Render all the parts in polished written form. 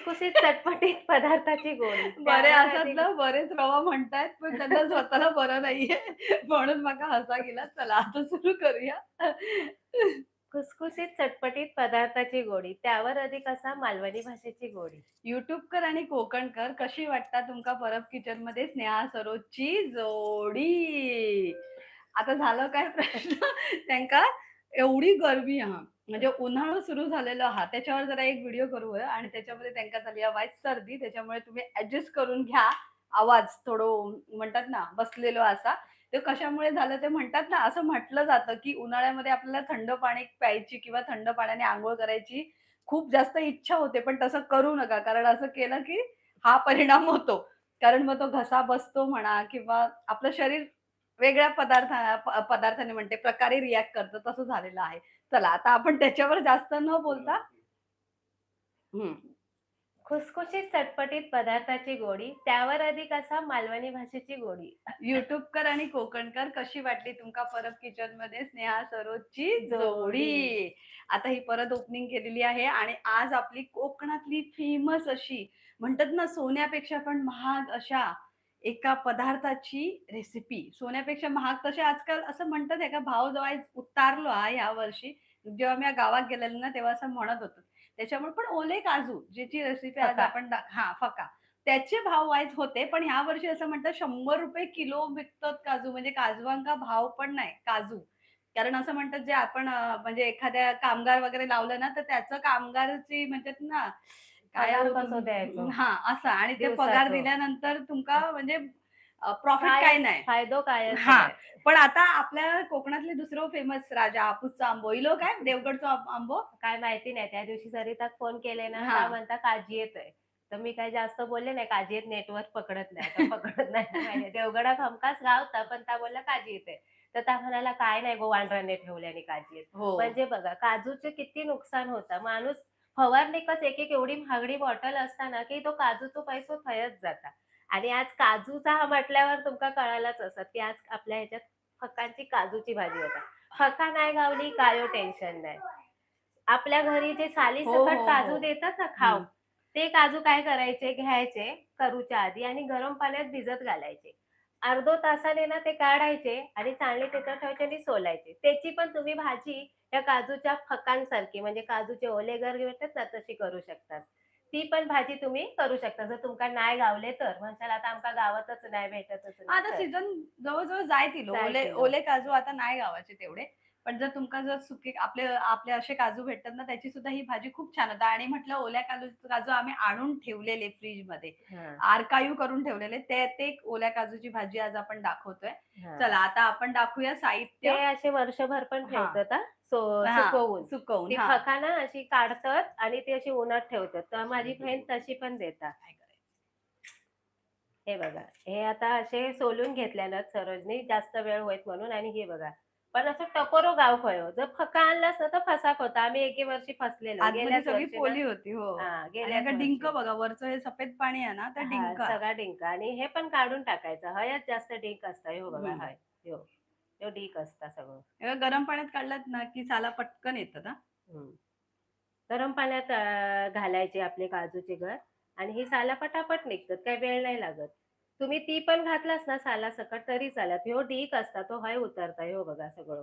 खुसखुशीत चटपटीत पदार्थाची गोडी. बरे त्यावर असतात अधिक ना, बरेच रवा म्हणतायत, पण त्यांना स्वतःला बरं नाहीये. म्हणून मला हसा गेला. चला आता सुरू करूया. खुसखुशीत चटपटीत पदार्थाची गोडी. त्यावर अधिक असा मालवणी भाषेची गोडी. युट्यूबकर आणि कोकणकर कशी वाटता तुमका परब किचनमध्ये स्नेहा सरोजची जोडी? आता झालं काय प्रश्न त्यांका एवढी गरमी हा म्हणजे उन्हाळा सुरू झालेला हा त्याच्यावर जरा एक व्हिडिओ करू होय आणि त्याच्यामध्ये त्यांका झाली आहे वाईट सर्दी त्याच्यामुळे तुम्ही ऍडजस्ट करून घ्या. आवाज थोडं म्हणतात ना बसलेलो असा. ते कशामुळे झालं ते म्हणतात ना असं म्हटलं जातं, की उन्हाळ्यामध्ये आपल्याला थंड पाणी प्यायची किंवा थंड पाण्याने अंघोळ करायची खूप जास्त इच्छा होते, पण तसं करू नका. कारण असं केलं, की हा परिणाम होतो. कारण मग तो घसा बसतो म्हणा किंवा आपलं शरीर वेगळ्या पदार्थाने म्हणते प्रकारे रिएक्ट करतं, तसं झालेलं आहे. चला आता आपण त्याच्यावर जास्त न बोलता हं. खुसखुशीत चटपटीत पदार्थाची गोडी. त्यावर अधिक असा मालवणी भाषेची गोडी. युट्यूबकर आणि कोकणकर कशी वाटली तुमका परत किचनमध्ये स्नेहा सरोजची जोडी. जोडी. आता ही परत ओपनिंग केलेली आहे आणि आज आपली कोकणातली फेमस अशी म्हणतात ना सोन्यापेक्षा पण महाग अशा एका पदार्थाची रेसिपी. सोन्यापेक्षा महाग तसे आजकाल असं म्हणतात आहे का भाव जेव्हा उतारलो हा यावर्षी. जेव्हा मी गावात गेलेले ना तेव्हा असं म्हणत होतो. त्याच्यामुळे पण ओले काजू ज्याची रेसिपी आज फका. आपण फका. त्याचे भाव वाईज होते. पण ह्या वर्षी असं म्हणतात ₹100 किलो विकतात काजू. म्हणजे काजवांका भाव पण नाही, काजू. कारण असं म्हणतात जे आपण म्हणजे एखाद्या कामगार वगैरे लावलं ना, तर त्याचं कामगारची म्हणतात ना, काय पगार हो कसो द्यायचो असं आणि ते पगार दिवसाचो. दिल्यानंतर तुमका म्हणजे प्रॉफिट काय कायच नाही. फायदो कायच हां. नाही. पण आता आपल्या कोकणातले दुसरं फेमस राजा हापूसचा आंबो. इलो काय देवगडचा आंबो? काय माहिती नाही. त्या दिवशी सरिताक फोन केले ना, त्या हां. म्हणता काजी येतोय. तर मी काही जास्त बोलले नाही. काजी येत नेटवर्क पकडत नाही. आता पकडत नाही तर माहिती देवगडात हमखास गावता, पण त्या बोलल्या काजी येते. तर त्या म्हणाल्या, "काय नाही गो वांढराने ठेवल्याने काजी येत." हो. म्हणजे बघा काजूचे किती नुकसान होतं. माणूस फवारणीकच एक-एक एवढी महागडी बॉटल असताना, की तो काजूचो पैसो थंयच जाता. आणि आज काजूचा हा म्हटल्यावर तुमका कळालंच असत, की आज आपल्या ह्याच्यात फकांची काजूची भाजी होता. फका नाही गावली, कायो टेन्शन नाही. आपल्या घरी जे हो, सालीसकट हो, हो. काजू देतात ना खाऊ, हं. ते काजू काय करायचे, घ्यायचे करूच्या आधी आणि गरम पाण्यात भिजत घालायचे. अर्धो तासाने ना ते काढायचे आणि चाळणीत तिथं ठेवायचे आणि सोलायचे. त्याची पण तुम्ही भाजी त्या काजूच्या फकांसारखी म्हणजे काजूचे ओले गर भेटतात ना तशी करू शकता. ती पण भाजी तुम्ही करू शकता. जर तुमका नाही गावले तर. म्हणशाल आता आमका गावातच नाही, भेटतच नाही आता तर. सीझन जवळ-जवळ जायतील जाय ओले किलो. ओले काजू आता नाही गावाचे तेवढे. पण जर तुमका जर सुके आपले आपले असे काजू भेटतात ना, त्याची सुद्धा ही भाजी खूप छान होते आणि म्हटलं ओल्या काजू आम्ही आणून ठेवलेले फ्रिजमध्ये. हां, आर्काइव्ह करून ठेवलेले. ते ओल्या काजूची भाजी आज आपण दाखवतोय. चला हां. आता आपण दाखवूया ते साहित्य. असे वर्षभर पण हां, ठेवतात हां, हां. सुकवून. सुकवून. ती हां. फका ना अशी काढतात आणि ती अशी उन्हात ठेवतात. तर माझी बहीण तशी पण देतात. काय करायचं? हे बघा, हे आता असे सोलून घेतलेलं सरोजनी जास्त वेळ होईत म्हणून आणि हे बघा. पण असं टपोरो गाव खयो. जर फका आणलास ना तर फसाक होता. आम्ही एके वर्षी फसलेलो. आतमध्ये गेल्याच सगळी वर्षी ना पोली होती. हो. हां, आणि अगं गेल्याच डिंक वर्षी. बघा वरचं हे सफेद पाणी आहे ना, तर हां, डिंक. सगळा डिंक आणि हे पण काढून टाकायचं. हयच जास्त डिंक असतं. ह्यो बघा हं. हय. ह्यो. ह्यो डिंक असता सगळं. हे गरम पाण्यात काढलात ना, की साला पटकन येतात हां. हं. गरम पाण्यात घालायचे आपले काजूचे गर आणि ही सालं पटापट निघतात. काही वेळ नाही लागत. तुम्ही ती पण घातलास ना सालासकट तरी चालत. ह्यो ढीग असता तो हय उतरता. ह्यो बघा सगळं.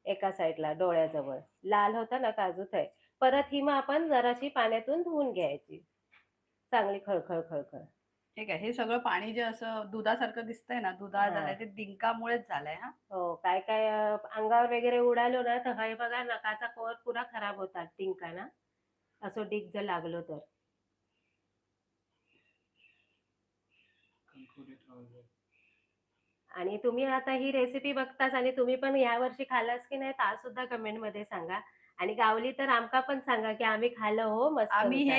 एका साइडला डोळ्याजवळ. लाल होता ना काजू थंय. परत ही मग आपण जराशी पाण्यातून धुवून घ्यायची. चांगली खळखळ, खळखळ. ठीक आहे. हे सगळं पाणी जे असं दुधासारखं दिसतंय ना, दुधाळ झालंय हां. ते डिंकामुळेच झालंय हां. हो. काय-काय अंगावर वगैरे उडालो ना, तर हे बघा नखाचा कवर पुरा खराब होतात डिंकानं. असं डिग जर लागलं तर. आणि तुम्ही आता ही रेसिपी बघताच आणि तुम्ही पण यावर्षी खाल्लास की नाही आज सुद्धा कमेंटमध्ये सांगा. आणि गावली तर आमका पण सांगा, की आम्ही खाल्लं हो, मस्त आम्ही होता.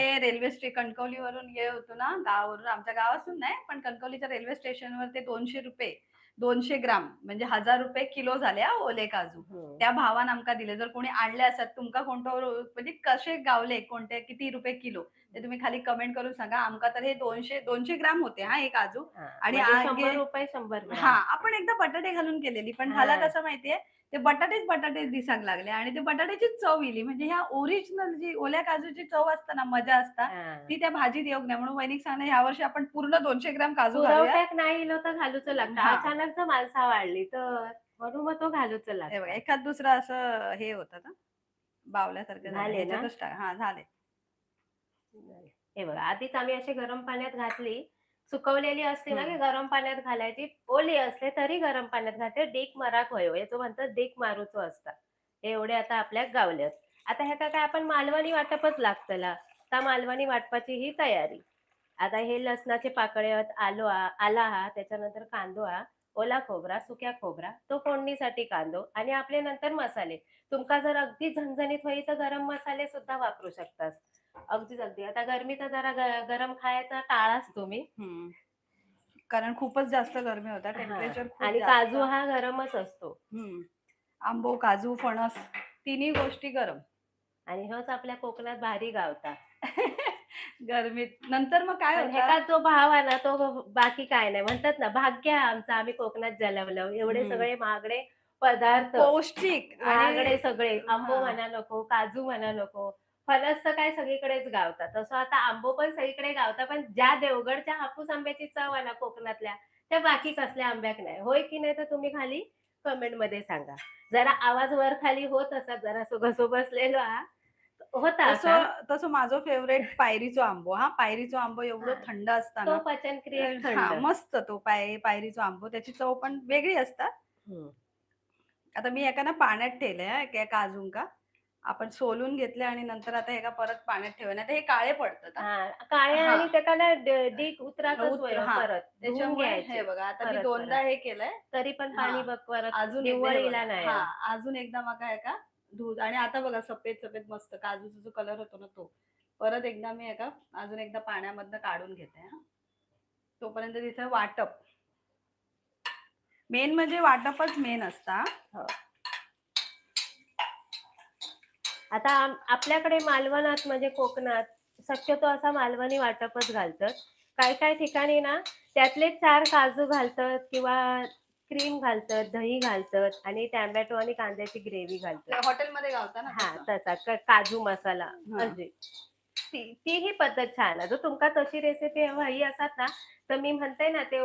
हे कणकवलीवरून गेलो होतो ना, गावावरून आमच्या गावातून नाही, पण कणकवलीच्या रेल्वे स्टेशनवर ते ₹200 200 ग्राम म्हणजे ₹1000 किलो झाले हां, ओले काजू. हं. त्या भावानं आमका दिले. जर कोणी आणले असत, तुमका कोणतं म्हणजे कसे गावले, कोणते किती रुपये किलो, ते तुम्ही खाली कमेंट करून सांगा. आमका तर हे 200 ग्राम होते हां, हे काजू हां, आणि म्हणजे गे ₹100 100 ग्राम. हां, आपण एकदा बटाटे घालून केलेली, पण झाला हां. कसं माहितीये, ते बटाटेच दिसायला लागले आणि ते बटाट्याचीच चव इली. म्हणजे ह्या ओरिजिनल जी ओल्या काजूची चव असते ना, मजा असता, हां. ती त्या भाजीत येऊक नाही. म्हणून वहिनीक सांगणं ह्यावर्षी आपण पूर्ण 200 ग्राम काजू घालूया. पुरवठ्याक नाही इलो तर घालूचं लागतं. हां. अचानक जर माणसं वाढली तर म्हणून मग तो घालूचं हे बघा लागतं. एखाद दुसरं असं हे होतं ना, बावल्यासारखं झालं. झाले ना? ह्याच्यातच टाक हां, झाले. हे बघा आधीच आम्ही अशी गरम पाण्यात घातली. सुकवलेली असते ना, हं. की गरम पाण्यात घालायची. ओली असले तरी गरम पाण्यात घालते. डीक माराक होयो. याचं म्हणतात डीक मारूचो असता. हे एवढे आता आपल्याक गावल्यात. आता ह्याका काय आपण मालवणी वाटपच लागतला. त्या मालवणी वाटपाची ही तयारी. आता हे लसणाचे पाकळे आहेत, आला हा, त्याच्यानंतर कांदो हा, ओला खोबरा, सुक्या खोबरा, तो फोडणीसाठी कांदो आणि आपले नंतर मसाले. तुमका जर अगदी झणझणीत होई तर गरम मसाले सुद्धा वापरू शकतात. अगदीच अगदी. आता गरमीचा जरा गरम खायचा टाळाच तुम्ही. हं. कारण खूपच जास्त गरमी होता. हां. टेम्परेचर खूप आणि जास्त. काजू हा गरमच असतो. हं. आंबो, काजू, फणस तिन्ही गोष्टी गरम. आणि ह्योच आपल्या कोकणात भारी गावता. गरमीत. नंतर मग काय पण होतं. ह्याचा जो भाव आहे ना, तो बाकी काय नाही. म्हणतात ना, भाग्य आहे आमचं आम्ही कोकणात जन्मलो. एवढे हं. सगळे महागडे पदार्थ, पौष्टिक आणि महागडे सगळे. आंबो हां. म्हणा नको, काजू म्हणा नको. फणस तर काय सगळीकडेच गावतात. तसं आता आंबो पण सगळीकडे गावतात. पण ज्या देवगडच्या हापूस आंब्याची चव आहे ना कोकणातल्या, त्या बाकी कसल्या आंब्याक नाही. होय की नाही तर तुम्ही खाली कमेंटमध्ये सांगा. जरा आवाज वर खाली होत असतात. जरासं घसो बसलेलो हा. होता असा. तसं तसं माझं फेव्हरेट पायरीचो आंबो हां. पायरीचो आंबो एवढं हां. थंड तो असताना पचन क्रियेक हां, थंड. मस्त तो पायरीचो आंबो. त्याची चव पण वेगळी असतात. हं. आता मी एका ना पाण्यात ठेवलंय हां, एका काजूंका. आपण सोलून घेतले आणि नंतर आता एका परत पाण्यात ठेवूया. नाहीतर हे काळे पडतात हां. हां, काळे हां. आणि त्याला ना डीक उतराकच होय हां. परत. धुवून त्याच्यामुळे हे घ्यायचे बघा आता मी परत, परत. 2दा हे केलंय. तरी पण पाणी हां. बघ परत अजून एकदा निव्वळ हे इला बघा. नाही हां. हा. अजून एकदा मग हे का दूध आणि आता बघा सफेद मस्त काजूचा जो कलर होतो ना तो. परत एकदा मी हे का अजून एकदा पाण्यामधनं काढून घेते हां. तोपर्यंत तिचं वाटप. मेन म्हणजे वाटपच मेन असतं हां. हो. आता आपल्याकडे मालवणात म्हणजे कोकणात शक्यतो असा मालवणी वाटपच घालतात. काही-काही ठिकाणी ना त्यातले 4 काजू घालतात किंवा क्रीम घालतात, दही घालतात आणि टोमॅटो आणि कांद्याची ग्रेव्ही घालतात. हॉटेलमध्ये गावता ना हां, तसं. तसा काजू मसाला हां. अशी. तीही पद्धत छान आहे. जर तुमका तशी रेसिपी हवी असत ना, तर मी म्हणते ना ते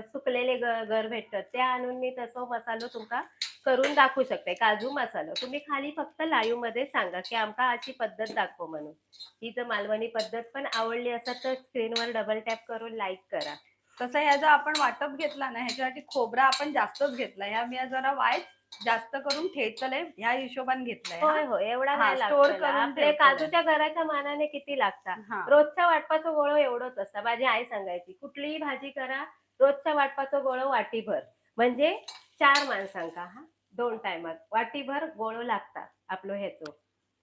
सुकलेले गर भेटतात. ते आणून मी तसं मसालो तुमका करून दाखवू शकते. काजू मसाला. तुम्ही खाली फक्त लाईव्हमध्ये सांगा, की आमका अशी पद्धत दाखव म्हणून. ही जर मालवणी पद्धत पण आवडली असेल तर स्क्रीनवर डबल टॅप करून लाईक करा. तसं ह्या जर आपण वाटप घेतला ना ह्याच्यासाठी खोबरा आपण जास्तच घेतला. ह्या मी जरा वाईट जास्त करून ठेचलंय ह्या हिशोबाने घेतलंय हां. होय, होय. एवढा हां, नाही स्टोअर लागतला. करून आपले ठेवतलंय. काजूच्या घराच्या मानाने किती लागतात. हां. रोजच्या वाटपाचं गोळं एवढंच असतं. माझी आई सांगायची, "कुठलीही भाजी करा, रोजच्या वाटपाचं गोळं वाटीभर." म्हणजे 4 माणसांका हां, 2 टायमात वाटीभर गोळं लागतात आपलं ह्याचं.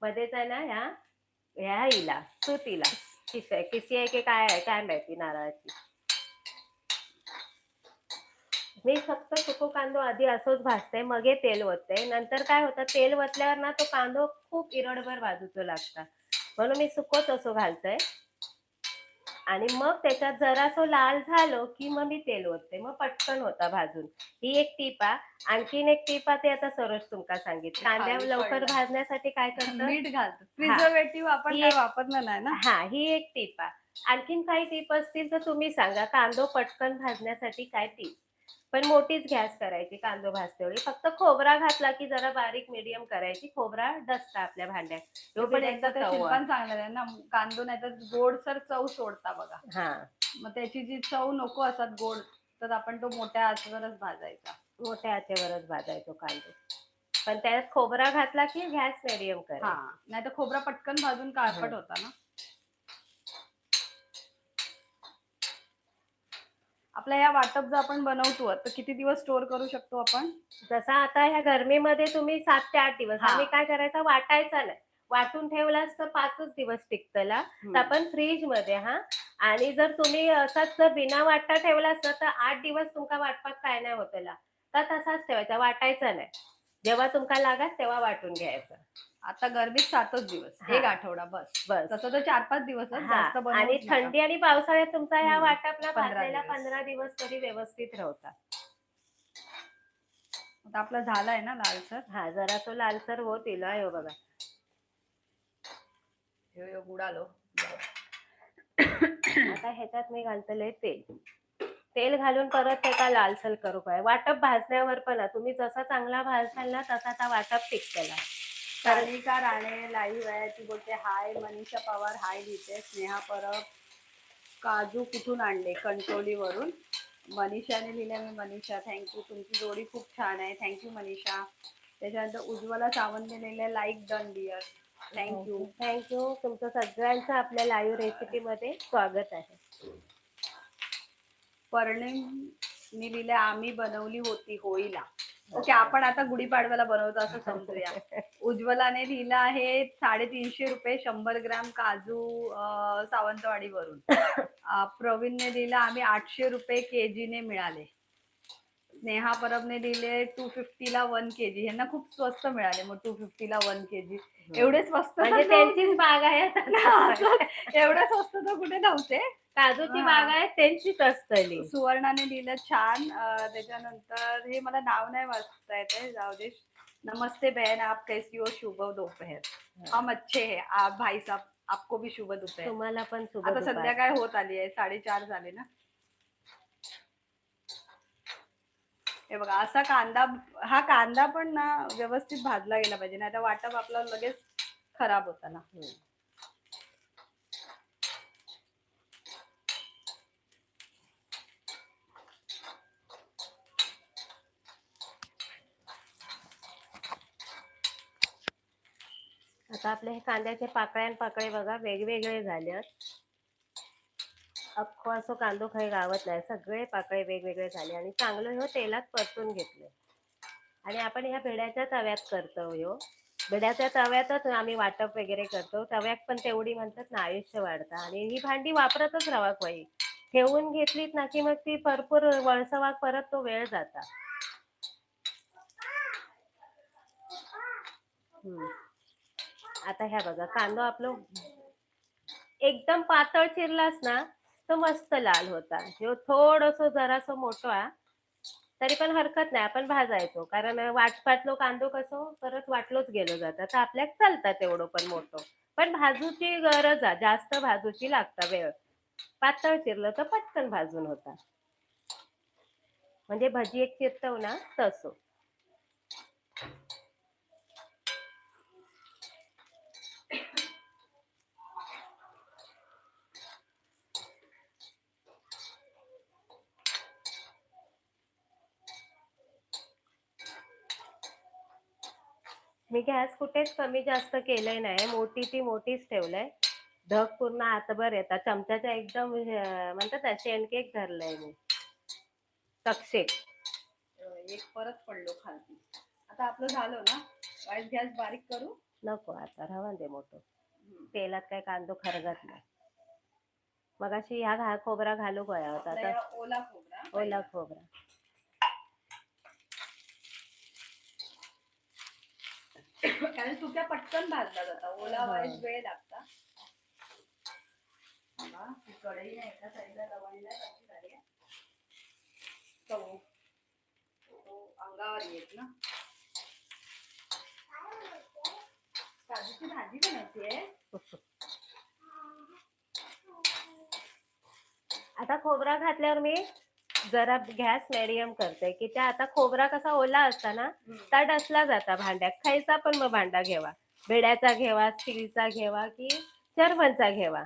मध्येच आहे ना ह्या हिला सुतीला किसी आहे की काय आहे काय माहिती नारळाची. मी फक्त सुको कांदो आधी असंच भाजते, मग हे तेल ओतते. नंतर काय होतं तेल ओतल्यावर ना तो कांदो खूप इरडभर भाजूचो लागता. म्हणून मी सुकोच असो घालते आणि मग त्याच्यात जरासं लाल झालं, की मग मी तेल ओतते. मग पटकन होता भाजून. ही एक टीप आहे. आणखीन एक टीप आहे ते आता सरोज तुमका सांगितली. ते कांद्या खाली लवकर पडलं. भाजण्यासाठी काय करतं मीठ घालतो. हां, प्रिझर्व्हेटिव्ह आपण ही काय एक वापरलं नाही ना. हां, ही एक टिप आहे. आणखीन काही टिप असतील तर तुम्ही सांगा. कांदो पटकन भाजण्यासाठी काय टिप? पण मोठीच गॅस करायची कांदो भाजतेवेळी. फक्त खोबरा घातला की जरा बारीक मीडियम करायची. खोबरा डसता आपल्या भांड्यात. हे ह्यो पण एकदा बिड्याचो त्या तवो आहे. शिल्पान सांगलेलं ना कांदो नाही तर गोडसर चव सोडता बघा. हां, मग त्याची जी चव नको असत गोड तर आपण तो मोठ्या आचेवरच भाजायचा. मोठ्या आचेवरच भाजायचो कांदो. पण त्यात खोबरा घातला की गॅस मीडियम हां. करायची. नाहीतर खोबरा पटकन भाजून हं. काळपट होता ना. आपल्या या वाटप जर आपण बनवतो तर किती दिवस स्टोअर करू शकतो आपण? जसा आता ह्या गरमीमध्ये तुम्ही 7 ते 8 दिवस हां. आम्ही काय करायचा वाटायचा नाही. वाटून ठेवलास तर 5च दिवस टिकतला. तर हं. आपण फ्रिजमध्ये हां. आणि जर तुम्ही असाच जर बिना वाटता ठेवलास ना, तर 8 दिवस तुमका वाटपात काय नाही होतला. तर तसाच ठेवायचा, वाटायचा नाही. जेव्हा तुमका लागाल तेव्हा वाटून घ्यायचा. आता गरमीत 7च दिवस. 1 हां, आठवडा बस. बस. तसं तर 4-5 दिवसच हां. जास्त आणि बनवूच नका. थंडी आणि पावसाळ्यात तुमचा ह्या हं. वाटपला 15 भाजलेला दिवस. 15 दिवस तरी व्यवस्थित राहता. आता आपला झालाय ना लालसर. हा जरा तो लालसर होत येईल हो बघा. हे बुडालो. आता ह्याच्यात मी घालतले तेल. तेल घालून परत त्याचा लालसर करू काय. वाटप भाजण्यावर पण आहे. तुम्ही जसा चांगला भाजसाल ना तसा आता वाटप टिकतेला. सानिका राणे लाईव्ह आहे. ती बोलते हाय. मनीषा पवार हाय लिहिते. स्नेहा परब काजू कुठून आणले? कंटोलीवरून. मनीषाने लिहिलं मी मनीषा थँक्यू. तुमची जोडी खूप छान आहे. थँक्यू मनीषा. त्याच्यानंतर उज्ज्वला सावंतने लिहिलं like done dear. Thank you. Thank you. तुमचं सगळ्यांचं आपल्या लाईव्ह रेसिपी मध्ये स्वागत आहे. पर्णिमने लिहिलं आम्ही बनवली होती होळीला. ओके, आपण आता गुढीपाडव्याला बनवतो असं समजूया. उज्ज्वलाने लिहिलं आहे 350 रुपये 100 ग्राम काजू सावंतवाडीवरून. प्रवीणने लिहिलं आम्ही 800 रुपये केजीने मिळाले. स्नेहा परबने दिले 250 ला 1 केजी. ह्यांना खूप स्वस्त मिळाले मग 250 ला 1 केजी. एवढे स्वस्त तर म्हणजे त्यांचीच नव्हते. बाग आहे. एवढे स्वस्त तर कुठे नव्हते. काजूची हा. बाग आहे त्यांचीच असतली. सुवर्णाने लिहिलं छान. त्याच्यानंतर हे मला नाव नाही वाचता येते, जाऊ दे. नमस्ते बहन, आप कैसी हो? शुभ दोपहर. हम अच्छे है. आप भाई साहब आपको भी शुभ दोपहर. तुम्हाला पण शुभ आता दुपार. संध्याकाळ होत आली आहे, 4:30 झाले ना. हे बघा असा कांदा, हा कांदा पण ना व्यवस्थित भाजला गेला पाहिजे, नाही तर वाटप आपला लगेच खराब होता ना. आता आपले हे कांद्याचे पाकळे बघा वेगवेगळे झाले. अख्खो असं कांदो काही गावत नाही. सगळे पाकळे वेगवेगळे झाले आणि चांगलं ह्यो तेलात परतून घेतले. आणि आपण ह्या भिड्याच्या तव्यात करतो. ह्यो भिड्याच्या तव्यातच आम्ही वाटप वगैरे करतो. तव्यात पण तेवढी म्हणतात ना आयुष्य वाढतं. आणि ही भांडी वापरतच राहा पाहिजे. ठेवून घेतलीत ना की मग ती भरपूर वळसवाग परत तो वेळ जाता. आता ह्या बघा कांदो आपलं एकदम पातळ चिरलास ना तर मस्त लाल होता. ह्यो थोडस जरासं मोठं आहे तरी पण हरकत नाही, आपण भाजायचो. कारण वाटपातलो कांदो कसो परत वाटलोच गेलो जातं. तर आपल्याक चालतात तेवढं पण मोठं. पण भाजूची गरज आहे, जास्त भाजूची लागता वेळ. पातळ चिरलं तर पटकन भाजून होता. म्हणजे भजी एक चिरतव ना तसं. मी गॅस कुठेच कमी जास्त केलंय नाही. मोठी ती मोठीच ठेवलंय. ढग पूर्ण हातभर येतात. चमच्याच्या एकदम म्हणतात ना शेणकेक धरलंय मी. तक्षेक. एक परत पडलो खालती. आता आपलं झालं ना. वाईट गॅस बारीक करू नको आता राहून दे मोठं. तेलात काय कांदो खरगत नाही. मग अशी ह्या खोबरा घालू गया होता. आता ओला खोबरा. ओला खोबरा. कारण सुक्या पटकन भाजला जाता, ओला व्हायला वेळ लागता. कढई नाही एका साईडला लवंगला कशी झाली अंगावर येत ना. काजूची भाजी बनायची. आता खोबरा घातल्यावर मी जरा गॅस मीडियम करते की त्या आता खोबरा कसा ओला असता ना त्या डसला जाता भांड्यात. खायचा पण मग भांडा घेवा, भिड्याचा घेवा, स्टीलचा घेवा की जर्मनचा घेवा.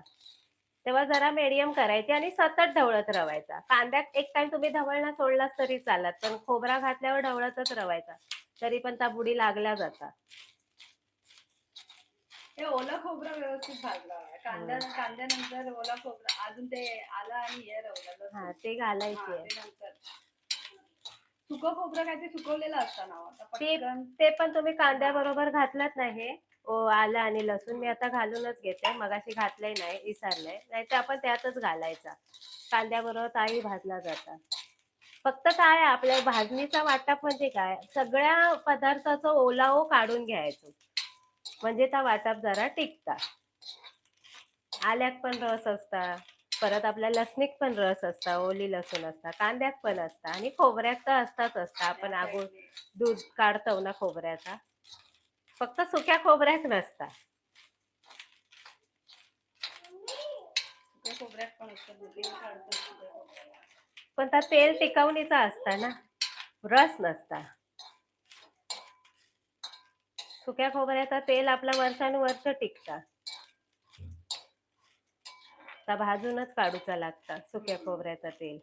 तेव्हा जरा मीडियम करायची आणि सतत ढवळत रवायचा. कांद्यात एक टाइम तुम्ही ढवळला सोडलास तरी चालत, पण खोबरा घातल्यावर ढवळतच रवायचा, तरी पण त्या बुडी लागल्या जातात. हे ओला खोबरा व्यवस्थित भाजला. कांद्यानंतर ओला खोबरा, अजून ते आलं आणि हे रवलं. हा ते घालायचे. नंतर सुकं खोबरं काय ते सुकवलेलं असतं ना. ते पण तुम्ही कांद्या बरोबर घातलात नाही. आलं आणि लसूण मी आता घालूनच घेते. मगाशी घातलंय नाही, विसरलंय. नाही तर आपण त्यातच घालायचा. कांद्याबरोबर ताई भाजला जातात. फक्त काय आपल्या भाजणीचा वाटप म्हणजे काय, सगळ्या पदार्थाचं ओलावो काढून घ्यायचं म्हणजे त्या वाटप जरा टिकता. आल्यात पण रस असता, परत आपल्या लसणीत पण रस असता, ओली लसूण असता, कांद्यात पण असता आणि खोबऱ्यात तर असता. आपण त्या आगो साईडने दूध काढतो ना खोबऱ्याचा, फक्त सुक्या खोबऱ्यात नसता. सुक्या खोबऱ्यात पण असतं, तेल काढतो सुक्या खोबऱ्याला. पण त्या तेल टिकवणीचा असता ना, रस नसता. सुक्या खोबऱ्याचं तेल आपलं वर्षानुवर्ष टिकता. त्या भाजूनच काढूचा लागता सुक्या खोबऱ्याचं तेल.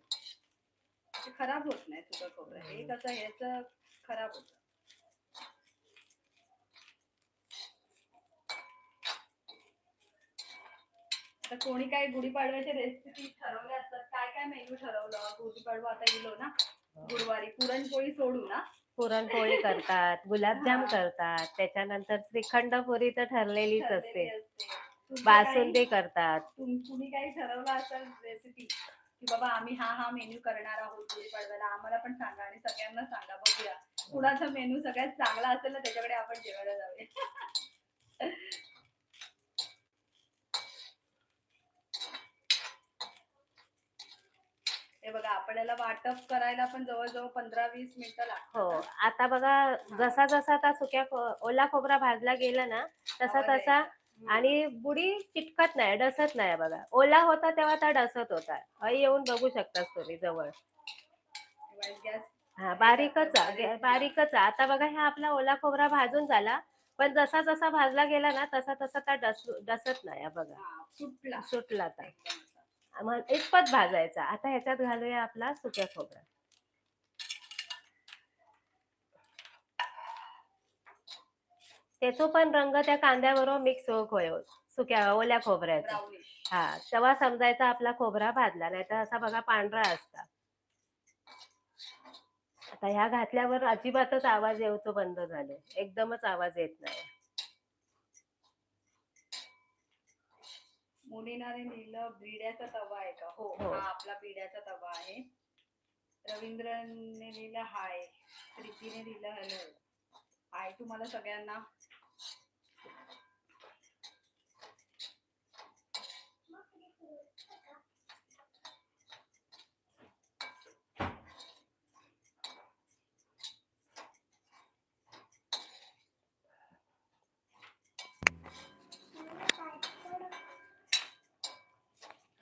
ते खराब होत नाही सुक्या खोबरं. हे कसं ह्याचं खराब होतं. आता कोणी काही गुढीपाडव्याच्या रेसिपी ठरवल्या असतात, काय काय मेनू ठरवलं? गुढीपाडवा आता गेलो ना, गुरुवारी पुरणपोळी सोडू ना. पुरणपोळी करतात, गुलाबजाम हा, करतात, त्याच्यानंतर श्रीखंड पुरी तर ठरलेलीच ठरलेली असते. असते. तुमचं काही बासुंदी करतात. तुम्ही काही ठरवलं असेल रेसिपी की बाबा आम्ही हा मेन्यू करणार आहोत गुढीपाडव्याला, आम्हाला पण सांगा आणि सगळ्यांना सांगा, बघूया कुणाचा मेनू सगळ्यात चांगला असेल ना त्याच्याकडे आपण जेवायला जाऊया. हे बघा आपल्याला वाटप करायला पण जवळजवळ 15-20 मिनिटं हो, लागतात. आता बघा जसा जसा आता ओला खोबरा भाजला गेला ना, तसा आवाज तसा यायचा. आणि बुडी चिटकत नाही, डसत नाही बघा. ओला होता तेव्हा त्या डसत होता. येऊन बघू शकतास तुम्ही जवळ. गॅस हा बारीकच आहे. आता बघा हा आपला ओला खोबरा भाजून झाला, पण जसा जसा भाजला गेला ना तसा तसा त्या डसत नाही हा बघा. सुटला सुटला आता. एकदम असा. मग इतपत भाजायचा. आता ह्याच्यात घालूया आपला सुक्या खोबरा. त्याचो पण रंग त्या कांद्याबरोबर मिक्स होईल सुक्या ओल्या खोबऱ्याचा. ब्राउनिश. हा, तेव्हा समजायचा आपला खोबरा भाजला, नाही तर असा बघा पांढरा असता. आता ह्या घातल्यावर अजिबातच आवाज येऊचो बंद झाले, एकदमच आवाज येत नाही. मुलीनाने लिहिलं बिड्याचा तवा आहे का? हो, हो. हा आपला बिड्याचा तवा आहे. रवींद्रने लिहिलं हाय, प्रीतीने लिहिलं हॅलो. हाय तुम्हाला सगळ्यांना.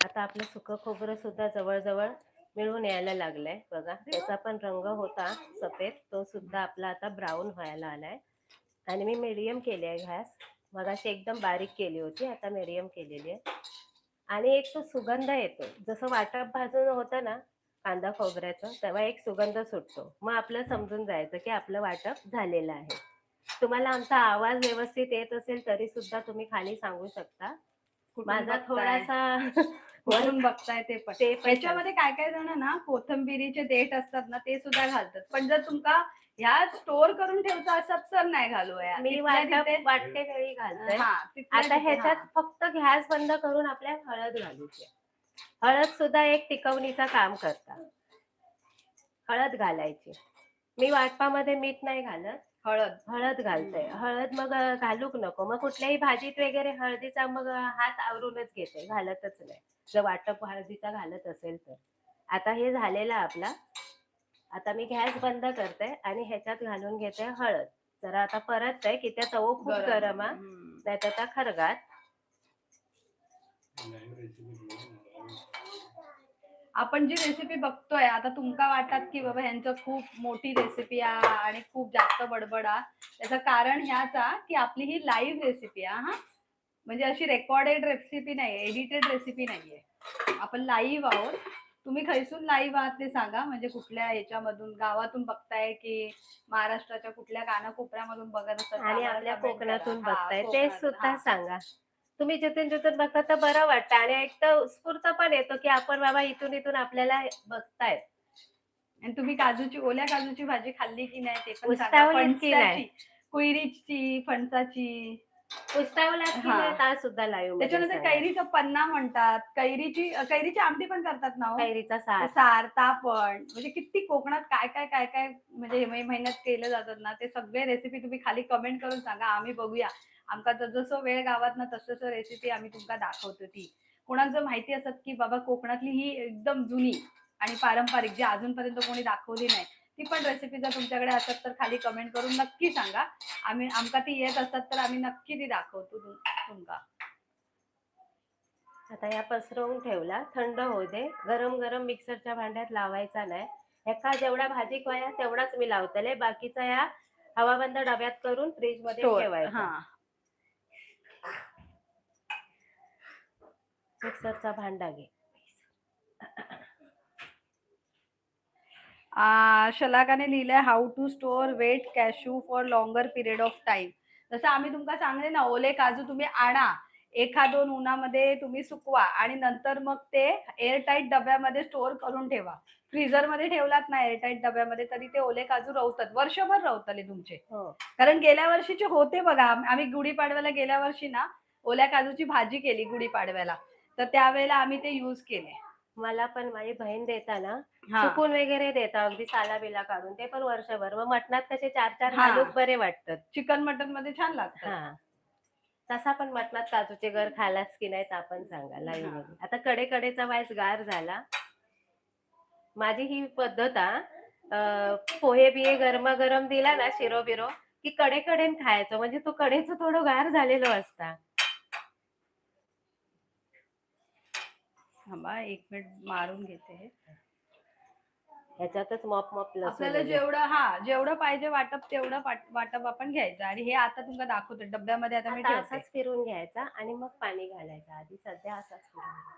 आता आपलं सुकं खोबरं सुद्धा जवळजवळ मिळून यायला लागलंय बघा. त्याचा पण रंग होता सफेद, तो सुद्धा आपला आता ब्राऊन व्हायला आलाय. आणि मी मीडियम केली आहे गॅस. मगाशी एकदम बारीक केली होती, आता मीडियम केलेली आहे. आणि एक तो सुगंध येतो, जसं वाटप भाजून होतं ना कांदा खोबऱ्याचं, तेव्हा एक सुगंध सुटतो. मग आपलं समजून जायचं की आपलं वाटप झालेलं आहे. तुम्हाला आमचा आवाज व्यवस्थित येत असेल तरी सुद्धा तुम्ही खाली सांगू शकता. माझा थोडासा कुठून बघताय ते पण. ते पण याच्यामध्ये काय काय जण ना कोथिंबिरीचे देठ असतात ना ते सुद्धा घालतात, पण जर तुमका ह्या स्टोर करून ठेवता असतात तर नाही घालूया. मी वाटते वेळी घालते. आता ह्याच्यात फक्त गॅस बंद करून आपल्या हळद घालायची. हळद सुद्धा एक टिकवणीचं काम करतात. हळद घालायची. मी वाटपामध्ये मीठ नाही घालत, हळद घालते. हळद मग घालूक नको, मग कुठल्याही भाजीत वगैरे हळदीचा मग हात आवरूनच घेते, घालतच नाही जर वाटप हळदीचा घालत असेल तर. आता हे झालेलं आपला. आता मी गॅस बंद करते आणि ह्याच्यात घालून घेते हळद. जरा आता परत आहे की त्या तवो खूप गरम आहे, नाही तर त्या खरगात. आपण जी रेसिपी बघतोय आता तुमका वाटतात की बाबा ह्यांचं खूप मोठी रेसिपी आहे आणि खूप जास्त बडबड आहे, त्याचं कारण ह्याच आहे की आपली ही लाईव्ह रेसिपी आहे. हा, म्हणजे अशी रेकॉर्डेड रेसिपी नाही, एडिटेड रेसिपी नाहीये. आपण लाईव्ह आहोत. तुम्ही खैसून लाईव्ह आहात ते सांगा, म्हणजे कुठल्या ह्याच्यामधून गावातून बघताय की महाराष्ट्राच्या कुठल्या कानाकोपऱ्यामधून बघत असतात आणि आम्हाला आपल्या comment करा. कोकणातून हा, बघताय ते कोकणातून. सुद्धा हा. सांगा. तुम्ही जिथून जिथून बघता तर बरं वाटतं आणि एक तर उत्स्फूर्त पण येतो की आपण बाबा इथून इथून आपल्याला बघतायत. आणि तुम्ही ओल्या काजूची भाजी खाल्ली की नाही ते पण सांगा. उस्तावलीत की नाही? फणसाची, कुयरीची, फणसाची. उस्तावलात की हा. नाही ता सुद्धा लाईव्ह मध्ये त्याच्यानंतर सांगा. कैरीचा पन्ना म्हणतात, कैरीची आमटी पण करतात ना हो. कैरीचा सार. सार, तापण, म्हणजे किती कोकणात काय काय काय काय म्हणजे मे महिन्यात केलं जातात ना, ते सगळे रेसिपी तुम्ही खाली कमेंट करून सांगा, आम्ही बघूया. आमका जसं वेळ गावात ना तसं रेसिपी आम्ही तुमका दाखवतो ती. कोणाला जर माहिती असत की बाबा कोकणातली ही एकदम जुनी आणि पारंपरिक जी अजूनपर्यंत कोणी दाखवली नाही ती पण रेसिपी जर तुमच्याकडे असत तर खाली कमेंट करून नक्की सांगा. आमका ती येत असतात तर आम्ही नक्की ती दाखवतो तुमका. आता या पसरवून ठेवला, थंड होऊ दे. गरम गरम मिक्सरच्या भांड्यात लावायचा नाही. एका जेवढा भाजी कोया तेवढाच मी लावतले, बाकीचा या हवाबंद डब्यात करून फ्रीज मध्ये ठेवायचा. मिक्सरचा भांडा घे. शलाकाने लिहिलंय how to store wet cashew for longer period of time. जसं आम्ही तुमका सांगले ना, ओले काजू तुम्ही आणा, 1-2 उन्हामध्ये तुम्ही सुकवा आणि नंतर मग ते एअरटाईट डब्यामध्ये स्टोअर करून ठेवा. फ्रीझरमध्ये ठेवलात ना एअरटाईट डब्यामध्ये तरी ते ओले काजू राहतात, वर्षभर राहतले तुमचे. कारण गेल्या वर्षीचे होते बघा, आम्ही गुढीपाडव्याला गेल्या वर्षी ना ओल्या काजूची भाजी केली गुढीपाडव्याला, तर त्यावेळेला आम्ही ते यूज केले. मला पण माझी बहीण देताना सुकून वगैरे देता, अगदी साला बिला काढून, ते पण वर्षभर. मग मटणात कसे 4-4 घालूक बरे वाटतात. चिकन मटन मध्ये छान लागतं. हा, तसा पण मटणात काजूचे गर खालास की नाही आपण सांगा लाईव्ह मध्ये. आता कडेचा वायस गार झाला. माझी ही पद्धत पोहे बिये गरमागरम दिला ना शिरो बिरो की कडेन खायचं, म्हणजे तो कडेचं थोडं गार झालेलं असता. थांबा 1 मिनिट मारून घेते. ह्याच्यातच मॉप आपल्याला जेवढं पाहिजे वाटप तेवढं वाटप आपण घ्यायचं. आणि हे आता तुम्हाला दाखवते डब्यामध्ये. आता मी ठेवते. असाच फिरून घ्यायचा आणि मग पाणी घालायचं. आधी सध्या असाच फिरून.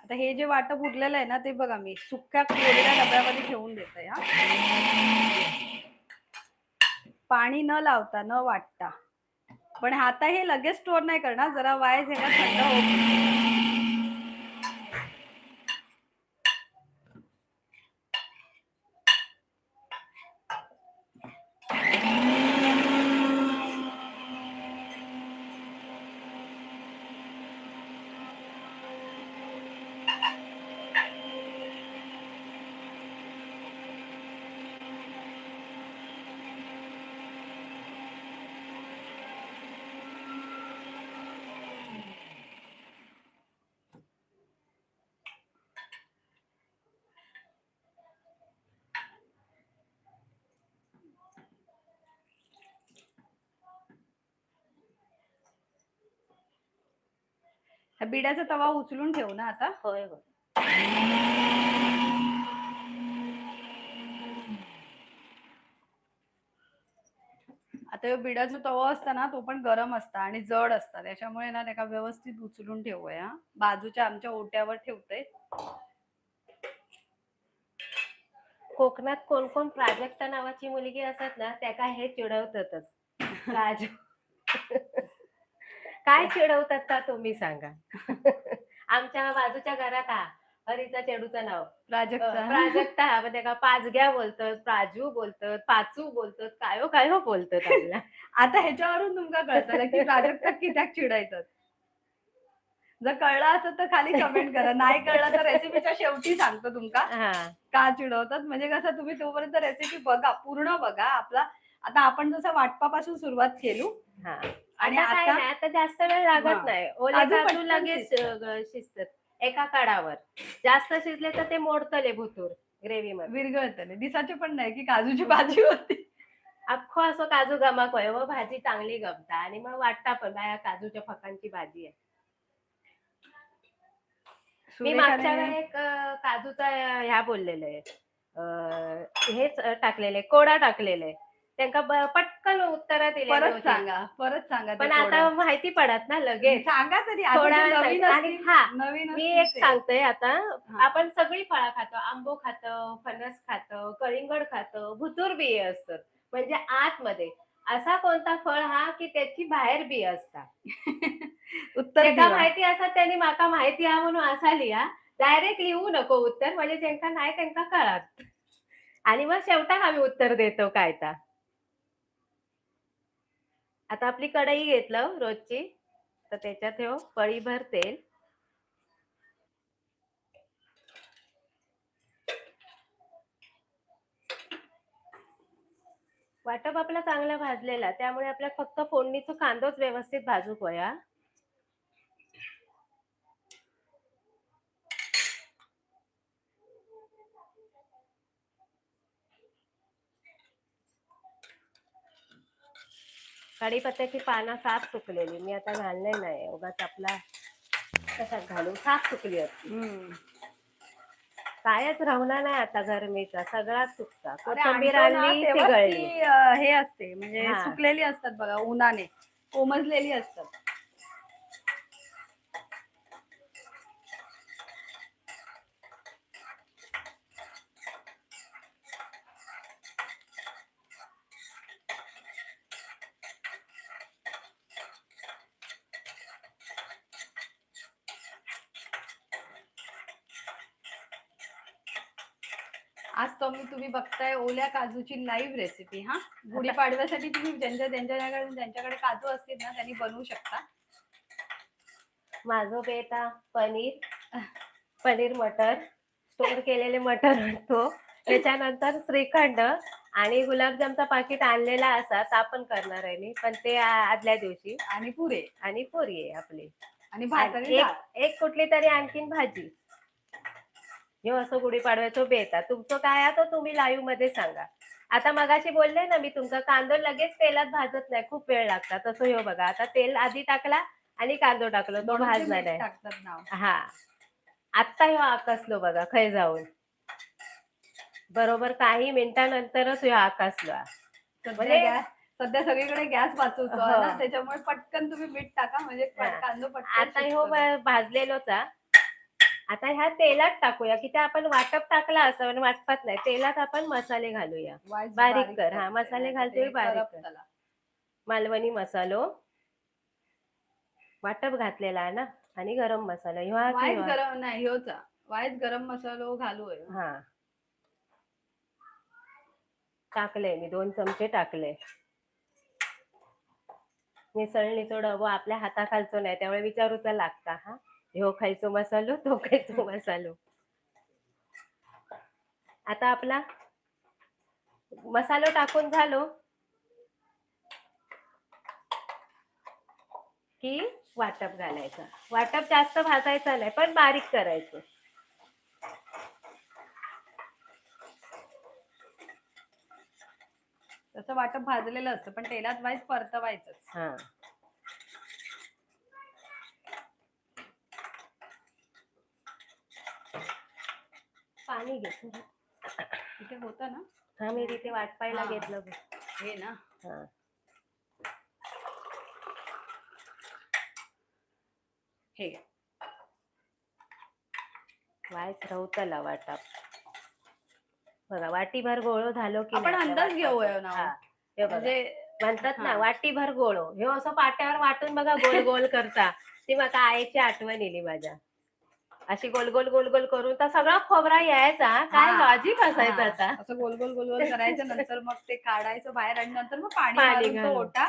आता हे जे वाटप उरलेलं आहे ना ते बघा मी सुक्या कोरड्या डब्यामध्ये ठेवून देते. पाणी न लावता न वाटता. पण आता हे लगेच स्टोअर नाही करणार, जरा वायस ह्याला थंड होईल. बिड्याचा तवा उचलून ठेव ना आता. होय होय. आता बिडाचा तवा असता ना तो पण गरम असता आणि जड असता, त्याच्यामुळे ना त्याला व्यवस्थित उचलून ठेवूया. बाजूच्या आमच्या ओट्यावर ठेवते. कोकणात कोण कोण प्राजक्ता नावाची मुलगी असत ना, त्या काय हे चिडवतातच. राजू काय चिडवतात का तुम्ही सांगा. आमच्या बाजूच्या घरात हरीचा चेडूचं नाव प्राजक्ता. म्हणजे का पाचग्या बोलतात, प्राजू बोलतात, पाचू बोलतात, कायो बोलतात आपला. आता ह्याच्यावरून तुमका कळतं की प्राजक्ता कित्याक चिडायचं. जर कळलं असत तर खाली कमेंट करा, नाही कळलं तर रेसिपीच्या शेवटी सांगतो तुमका का चिडवतात. म्हणजे कसं तुम्ही तोपर्यंत रेसिपी बघा, पूर्ण बघा. आता आपण जसं वाटपापासून सुरुवात केली आणि आता जास्त वेळ लागत नाही. ओले काजू लगेच शिजतात एका काढावर. जास्त शिजले तर ते मोडतले भुतूर ग्रेव्ही मध्ये विरघळतले. दिसाचे पण नाही की काजूची भाजी होती. अख्खो असं काजू गमाक होय व भाजी चांगली गमता. आणि मग वाटता पण बाया काजूच्या फकांची भाजी आहे. मी मागच्या वेळेस काजूचा ह्या बोललेलं आहे, हेच टाकलेले कोडा टाकलेले, त्यांना पटकन उत्तर दिले. परत सांगा. पण आता माहिती पडत ना लगेच. सांगा तरी. नवीन मी एक सांगते. आता आपण सगळी फळं खातो, आंबो खातो, फणस खातो, कळिंगड खातो, भुतूर बिये असतात. म्हणजे आतमध्ये असा कोणता फळ की त्याची बाहेर बी असतात. उत्तर माहिती असतात त्यांनी माका माहिती म्हणून असा लिहा. डायरेक्ट लिहू नको उत्तर, म्हणजे ज्यांना नाही त्यांना कळत. आणि मग शेवटाक आम्ही उत्तर देतो काय ता. आता आपली कढई घेतलं रोजची, तर त्याच्यात ठेव पळीभर तेल. वाटप आपला चांगला भाजलेला, त्यामुळे आपल्या फक्त फोडणीचा कांदोच व्यवस्थित भाजूक होया. कढीपत्त्याची पानं साफ सुकलेली, मी आता घालले नाही, उगाच आपला कशात घालू, साफ सुकली होती. कायच राहणार नाही आता गरमीचा, सगळाच सुकता. अरे कोथिंबीर आणतो ना आणली ती तेव्हाच गळली. ती हे असते म्हणजे हा. सुकलेली असतात बघा, उन्हाने कोमजलेली असतात. आज तुम्ही बघताय ओल्या काजूची लाईव्ह रेसिपी. हा, गुढीपाडव्यासाठी तुम्ही ज्यांच्याकडे काजू असतील ना त्यांनी बनवू शकता. माझं बेटा पनीर मटर, स्टोर केलेले मटर आणतो, त्याच्यानंतर श्रीखंड आणि गुलाबजामचा पाकिट आणलेला असा तर आपण करणार आहे मी, पण ते आदल्या दिवशी. आणि पुरे आणि पुरी आहे आपली, आणि भात आणि एक डाळ. एक कुठली तरी आणखीन भाजी. हे असं गुढीपाडव्याचं बेत आहे. तुमचं काय आहे तो तुम्ही लाईव्ह मध्ये सांगा. आता मगाशी बोलले ना मी, तुमचा कांदो लगेच तेलात भाजत नाही, खूप वेळ लागतात. तसं हे बघा, आता तेल आधी टाकला आणि कांदो टाकलो, तो म्हणून ते भाजला मीठ नाही. टाकतात नाव. हा, आत्ता ह्यो आकसलो बघा, खय जाऊन बरोबर काही मिनिटानंतरच ह्यो आकसलो. म्हणजे सध्या सगळीकडे गॅस वाचवतो हो. ना, त्याच्यामुळे पटकन तुम्ही मीठ टाका म्हणजे कांदो पटकन आता ह्यो शिजतो. भाजलेलोच. आता ह्या तेलात टाकूया, की ते आपण वाटप टाकला असं आणि वाटपात नाही, तेलात आपण मसाले घालूया. बारीक कर. हा, मसाले घालतोय बारीक कर. मालवणी मसालो वाटप घातलेला आहे ना, आणि गरम मसाला वाईट गरम नाही ह्योचा, वाईट गरम मसालो घालूय. हा, टाकले मी 2 चमचे टाकले. मिसळणीचो डबो आपल्या हाताखालचो नाही, त्यामुळे विचारूचा लागता. हा, ह्यो खायचो मसालो, तो खायचो मसालो. आता आपला मसालो टाकून झालो की वाटप घालायचं. वाटप जास्त भाजायचं नाही, पण बारीक करायचं. तसं वाटप भाजलेलं असतं, पण तेलात वाईट परतवायचं. हा, पाणी घे इथे होतं ना. हा, मी तिथे वाटपायला घेतलं हे ना. हा, हे वायच रवतला वाटप बघा. वाटीभर गोळो झालो की आपण अंदाज घेऊया ना. म्हणजे म्हणतात ना, वाटीभर गोळो, हे असं पाट्यावर वाटून बघा, गोल गोल करता. ती मला आईची आठवण येली माझ्या. अशी गोल गोल गोल गोल करून तर सगळा खोबरा यायचा. काय लॉजिक असायचं आता. असं गोल गोल गोल गोल करायचं, नंतर मग ते काढायचं बाहेर आणि नंतर मग पाणी मारून तो ओटा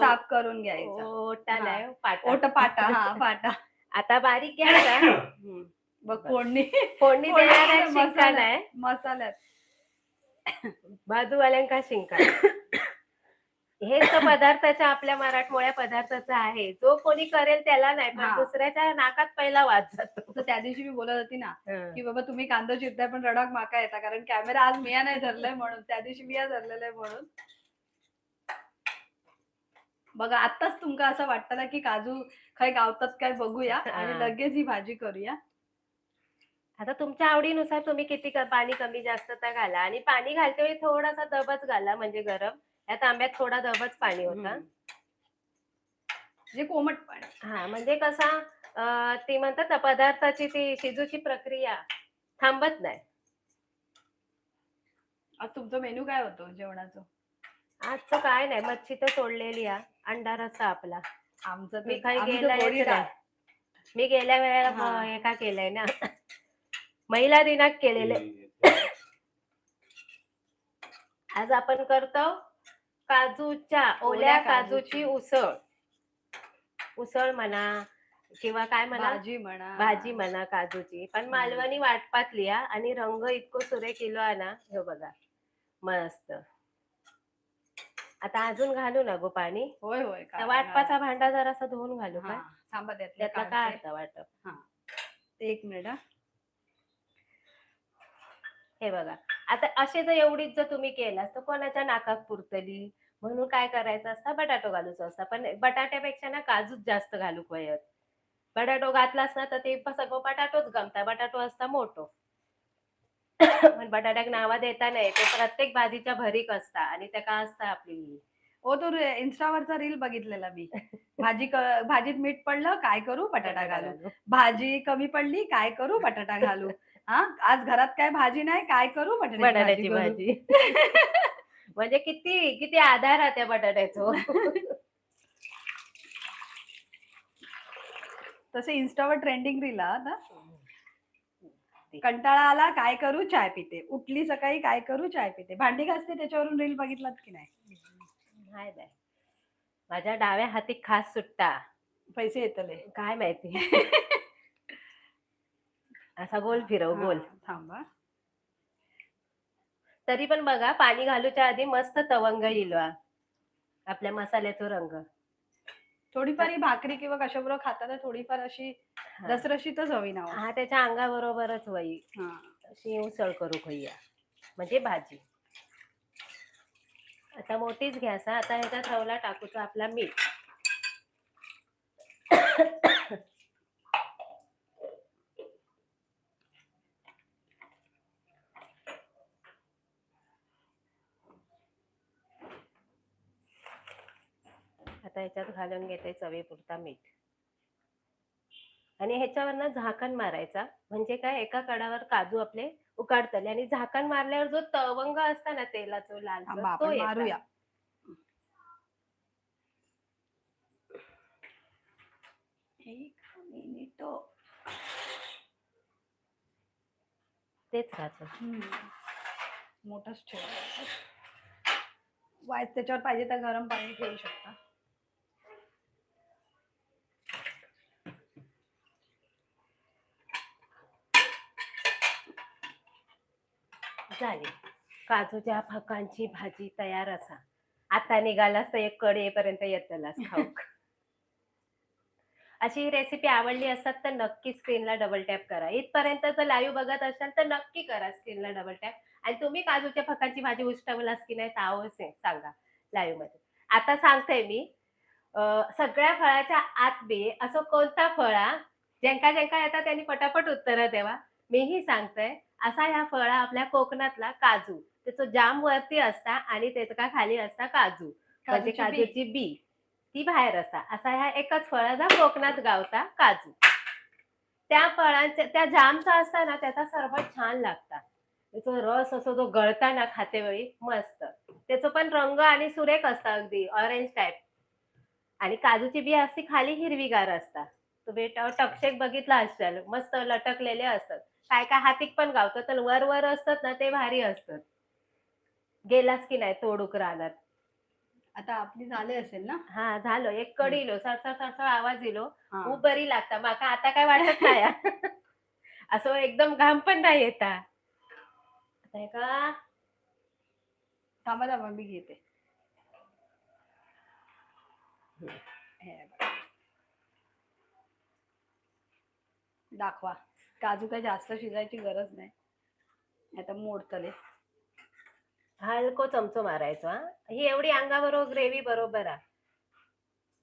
साफ करून घ्यायचा. ओटा नाही, पाटा. हा, पाटा. आता बारीक घ्यायचा. बघ, फोडणी देणाऱ्या शिंका नाही, मसाल्यात बाजूवाल्यांका शिंका. हेच तर पदार्थाच्या आपल्या मराठमोळ्या पदार्थाचा आहे. जो कोणी करेल त्याला नाही, पण दुसऱ्याच्या नाकात पहिला वाद जातो. त्या दिवशी मी बोलत होती ना की बाबा तुम्ही कांदा चिरताय पण रडाक माका येता, कारण कॅमेरा आज मिया नाही धरलाय म्हणून. त्या दिवशी मिया धरलेला आहे म्हणून. बघा, आताच तुमका असं वाटतं ना की काजू काय गावतात काय बघूया आणि लगेच ही भाजी करूया. आता तुमच्या आवडीनुसार तुम्ही किती पाणी कमी जास्त तर घाला, आणि पाणी घालते वेळी थोडासा दबच घाला, म्हणजे गरम. या तांब्यात थोडा दबच पाणी होता, म्हणजे कोमट पाणी. हा, म्हणजे कसा ती म्हणतात ना, पदार्थाची ती शिजूची प्रक्रिया थांबत नाही. आज तुमचा मेनू काय होतो जेवणाचं? आजचं काय नाही, मच्छी तर सोडलेली आहे, अंडा रस्सा आपला. आमचं मी काही गेलाय, मी गेल्या वेळेला हे का केलंय ना, महिला दिनात केलेले. आज आपण करतो ओल्या काजूची उसळ म्हणा, किंवा काय म्हणा, भाजी म्हणा काजूची, पण मालवणी वाटपातली. आणि रंग इतको सुरेख केलो आहे ना, हे बघा, मस्त. आता अजून घालू ना गो पाणी. होय होय त्या घाला. वाटपाचा भांडा जरासा धुवून घालू हा का? थांबा त्यातलं त्यातला काढते. काढता वाटप. हा 1 मिनिट हा. हे बघा, आता असे जर एवढीच जर तुम्ही केलास तर कोणाच्या नाकात पुरतली, म्हणून काय करायचं असतं, बटाटो घालूचं असतं. पण बटाट्यापेक्षा ना काजूच जास्त घालूक वयत. बटाटो घातलास ना तर ते सगळं बटाटोच गमता, बटाटो असता मोठो. पण बटाट्याक नावा देता नाही, ते प्रत्येक भाजीच्या भरीक असता आणि त्या का असता आपली. ओ तो इन्स्टावरचा रील बघितलेला मी. भाजीत मीठ पडलं काय करू बटाटा बटाटा घालू. घालू. भाजी कमी पडली काय करू बटाटा घालू. हा आज घरात काय भाजी नाही काय करू बटाट्याची भाजी बटाट्याची करू. भाजी. म्हणजे किती किती आधार आहे त्या बटाट्याचो. तसे इन्स्टावर ट्रेंडिंग रील ना. कंटाळा आला काय करू चाय पिते. उठली सकाळी काय करू चाय पिते. भांडी घासते त्याच्यावरून रील बघितलात की नाही. Hi bye. माझ्या डाव्या हाती खास सुट्टा. पैसे येतले. काय माहिती. असा गोल फिरव हा गोल. थांबा. तरी पण बघा, पाणी घालूच्या आधी मस्त तवंग इलवा आपल्या मसाल्याचा रंग. थोडीफार ही भाकरी किंवा कशाबरोबर खाताना थोडीफार अशी हा. रसरशीतच हवी ना. हा त्याच्या अंगाबरोबरच वई हा अशी उसळ करू खैया म्हणजे भाजी. आता मोठीच गॅस हा. आता ह्याच्यात रवला टाकूचा आपला मीठ. आता ह्याच्यात घालून घेते चवीपुरता मीठ. आणि ह्याच्यावर झाकण मारायचा, म्हणजे काय एका कडावर काजू आपले उकाडतले आणि झाकण मारल्यावर जो तवंग असता ना तेलाचा लालसर थांबा तो आपण येता. मारूया. एक मिनिट. तेच राहतं. मोठंच ठेव. वाईट त्याच्यावर पाहिजे तर गरम पाणी ठेवू शकता. झाली काजूच्या फकांची भाजी तयार असा. आता निघालास तर एक कड येईपर्यंत येतलास खाऊक. अशी रेसिपी आवडली असतात तर नक्की स्क्रीनला डबल टॅप करा. इथपर्यंत जर लाईव्ह बघत असाल तर नक्की करा स्क्रीनला डबल टॅप. आणि तुम्ही काजूच्या फकांची भाजी उष्टवलास की नाही तावं सांगा लाईव्ह मध्ये. आता सांगते मी, सगळ्या फळाच्या आत बी असं कोणता फळा ज्यांका ज्यांका येतात त्यांनी पटापट उत्तर द्यावा. मीही सांगते, असा ह्या फळा आपल्या कोकणातला काजू. त्याचं जाम वरती असता आणि त्याच्या खाली असता काजू, म्हणजे काजूची बी. काजूची बी ती बाहेर असता. असा ह्या एकच फळाचा कोकणात गावता काजू. त्या फळांच्या त्या जामचा असता ना त्याचा सरबत छान लागता. त्याचा रस असो जो गळताना खातेवेळी मस्त. त्याचा पण रंग आणि सुरेख असता अगदी ऑरेंज टाइप. आणि काजूची बी असती खाली हिरवीगार असता. तुम्ही टकशेक बघितला असाल, मस्त लटकलेले असतात. काय काय हातीक पण गावतात, तर वर वर असतात ना ते भारी असतात. गेलास की नाही तोडूक रानात. आता आपली झाले असेल ना. हा झालं, एक कडी इलो सरसर सरसर आवाज इलो. हा. खूप बरी लागता माका आता काय वाटत नाही. असं एकदम घाम पण नाही येता. आता हे का थांबा थांबा मी घेते. हे बघा. दाखवा. काजू काही जास्त शिजायची गरज नाही. आता मोडतले. हलको चमचो मारायचो हा. ही एवढी अंगाबरोबर ग्रेव्ही बरोबर आहे.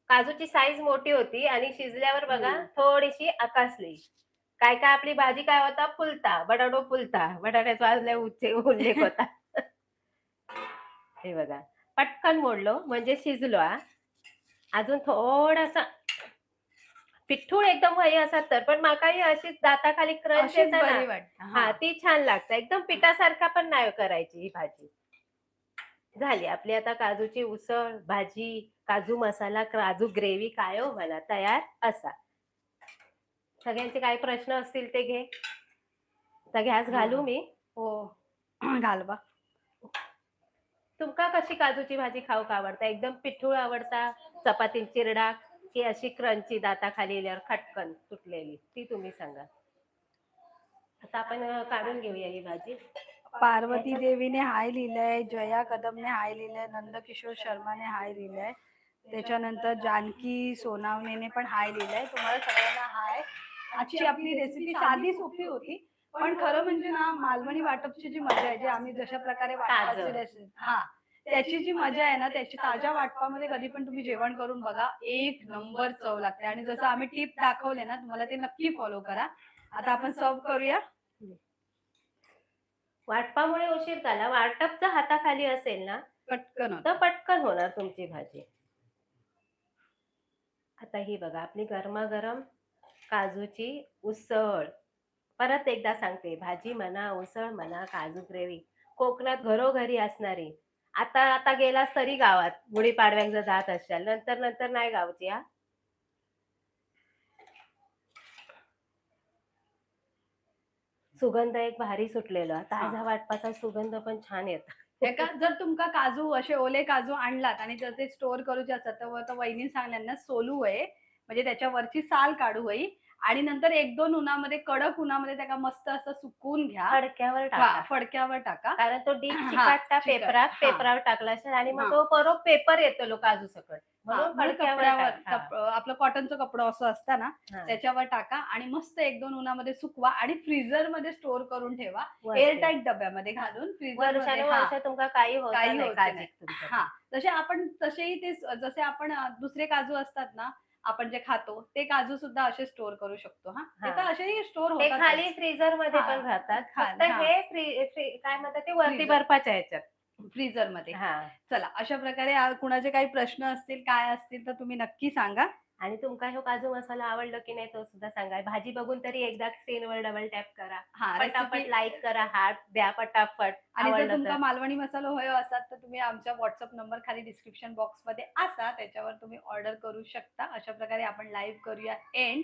काजूची साईज मोठी होती आणि शिजल्यावर बघा थोडीशी आकासली. काय काय आपली भाजी काय होता फुलता, बटाटो फुलता, बटाट्याचा वाजल्या उल्लेख होता. हे बघा पटकन मोडलो म्हणजे शिजलो हा. अजून थोडासा पिठूळ एकदम वही असत तर पण माकाही अशीच दाताखाली क्रंच अशीच येतं ना. बरी वाटते. हा ती छान लागतं. एकदम पिठासारखा पण नाही करायची ही भाजी. झाली आपली आता काजूची उसळ भाजी, काजू मसाला, काजू ग्रेव्ही काय हो मला तयार असा. सगळ्यांचे काही प्रश्न असतील ते घे. तर गॅस घालू मी. हो घालवा. तुमका कशी काजूची भाजी खाऊक आवडता? एकदम पिठूळ आवडता, चपाती चिरडा, की अशी क्रंची दाताखाली आल्यावर खटकन तुटलेली ती तुम्ही सांगा. आता आपण काढून घेऊया ही भाजी. पार्वती याच्यात देवीने हाय लिहिलंय, जया कदमने हाय लिहिलंय, नंदकिशोर शर्माने हाय लिहिलंय, त्याच्यानंतर जानकी सोनावणेने पण हाय लिहिलंय. तुम्हाला सगळ्यांना हाय. आजची आपली रेसिपी साधी सोपी होती, पण खरं म्हणजे ना मालवणी वाटपची जी मजा आहे, जी आम्ही जशा प्रकारे वाटपाची ताजं. रेसिपी हां, त्याची जी मजा आहे ना, त्याची ताज्या वाटपामध्ये कधी पण तुम्ही जेवण करून बघा, एक नंबर चव लागते. आणि जसं आम्ही टिप दाखवले ना, तुम्हाला ते नक्की फॉलो करा. आता आपण सर्व्ह करूया. वाटपामुळे उशीर झाला. वाटप जर हाताखाली असेल ना, पटकन तर होतं. पटकन होणार तुमची भाजी. आता ही बघा आपली गरमागरम काजूची उसळ. परत एकदा सांगते, भाजी म्हणा, उसळ म्हणा, काजू ग्रेव्ही कोकणात घरोघरी असणारी. आता आता गेलास तरी गावात गुढीपाडव्याक जर जात असाल, नंतर नंतर नाही गावची हा. सुगंध एक भारी सुटलेला. हां. ताजा वाटपाचा सुगंध पण छान हे का येतो. जर तुमका काजू असे ओले काजू आणलात आणि जर ते स्टोअर करूचे असतात तर वहिनी सांगल्यान सोलू आहे, म्हणजे त्याच्यावरची साल काढू होई. आणि नंतर 1-2 उन्हामध्ये कडक उन्हामध्ये त्याला मस्त असं सुकवून घ्या. फडक्यावर टाका. फडक्यावर टाका. कारण तो डीप हां, चिकाटता चिकट. हां, पेपरावर टाकला असेल आणि मग हां, तो बरोबर पेपर येतो लो काजू सकट. हां. म्हणून म्हणून फडक्यावर टाका. आपलं कॉटनचं कपडं असं असतं ना, हां, त्याच्यावर टाका आणि मस्त 1-2 उन्हामध्ये सुकवा आणि फ्रीझरमध्ये स्टोअर करून ठेवा. वरती. एअरटाईट डब्यामध्ये घालून फ्रीझरमध्ये वर्षानुवर्ष तुमका काही होता काही नाही होत नाही. काळजीत तुमच्या हां, पण. तसेही ते जसे आपण दुसरे काजू असतात ना, आपण जे खातो, ते काजू सुद्धा असे स्टोअर करू शकतो हां. ते तर हां. असेही स्टोअर ते खाली होतातच. फ्रीझरमध्ये पण हां, राहतात. फक्त हां. हे काय म्हणतात ते वरती फ्रीझर बर्फाच्या ह्याच्यात. फ्रीझरमध्ये. हां. चला अशा प्रकारे कुणाचे काही प्रश्न असतील, काय असतील तर तुम्ही नक्की सांगा. आणि तुमका ह्यो काजू मसाला आवडलो की नाही तो सुद्धा सांगा. भाजी बघून तरी एकदा स्क्रीनवर डबल टॅप करा. हां, रेसिपी पटापट लाईक करा, हार्ट द्या पटापट आणि जर आवडलं तर. तुमका मालवणी मसाला हवं असाल, तर तुम्ही आमच्या WhatsApp नंबर खाली डिस्क्रिप्शन बॉक्समध्ये असा, त्याच्यावर तुम्ही ऑर्डर करू शकता. अशा प्रकारे आपण लाईव्ह करूया एंड.